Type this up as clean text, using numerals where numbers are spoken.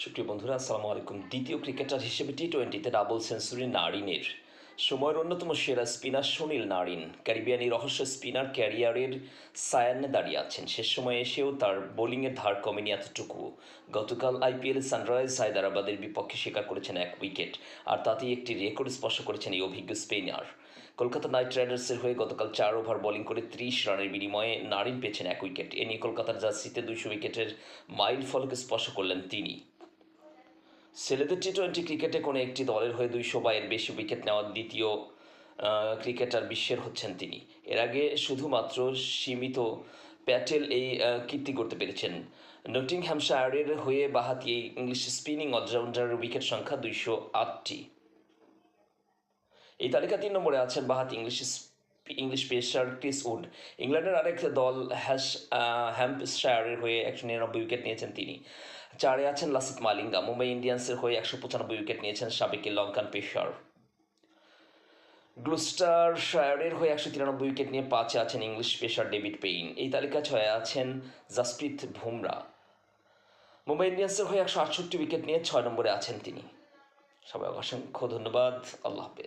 সুপ্রিয় বন্ধুরা, আসসালামু আলাইকুম। দ্বিতীয় ক্রিকেটার হিসেবে টি-20-তে ডাবল সেঞ্চুরি নারিনের। সময়ের অন্যতম সেরা স্পিনার সুনীল নারিন ক্যারিবিয়ান এই রহস্য স্পিনার ক্যারিয়ারের সায়ান্নে দাঁড়িয়ে আছেন। শেষ সময়ে এসেও তার বোলিংয়ের ধার কমেনি এতটুকু। গতকাল আইপিএলে সানরাইজ হায়দরাবাদের বিপক্ষে শিকার করেছেন 1 উইকেট, আর তাতেই একটি রেকর্ড স্পর্শ করেছেন এই অভিজ্ঞ স্পিনার। কলকাতা নাইট রাইডার্সের হয়ে গতকাল 4 ওভার বোলিং করে 30 রানের বিনিময়ে নারিন পেয়েছেন 1 উইকেট। এ নিয়ে কলকাতার জার্সিতে 200 উইকেটের মাইল ফলক স্পর্শ করলেন তিনি। ছেলেদের টি-20 ক্রিকেটে কোনো একটি দলের হয়ে 200 বা এর বেশি উইকেট নেওয়া দ্বিতীয় ক্রিকেটার বিশ্বের হচ্ছেন তিনি। এর আগে শুধুমাত্র সীমিত প্যাটেল এই কীর্তি করতে পেরেছেন। নটিংহ্যামশায়ারের হয়ে বাঁহাতি এই ইংলিশ স্পিনিং অলরাউন্ডারের উইকেট সংখ্যা 208টি। এই তালিকা 3 নম্বরে আছেন বাঁহাতি ইংলিশ পেসার ক্রিস উড। ইংল্যান্ডের আরেক দল হ্যাম্পশায়ারের হয়ে 199 উইকেট নিয়েছেন তিনি। 4-এ আছেন লাসিথ মালিঙ্গা। মুম্বাই ইন্ডিয়ান্সের হয়ে 195 উইকেট নিয়েছেন সাবেক লঙ্কান পেসার। গ্লুস্টারশায়ারের হয়ে 193 উইকেট নিয়ে 5-এ আছেন ইংলিশ পেসার ডেভিড পেইন। এই তালিকা 6-এ আছেন জাসপ্রীত বুমরা। মুম্বাই ইন্ডিয়ান্সের হয়ে 168 উইকেট নিয়ে 6 নম্বরে আছেন তিনি। সবাই অসংখ্য ধন্যবাদ। আল্লাহ হাফেজ।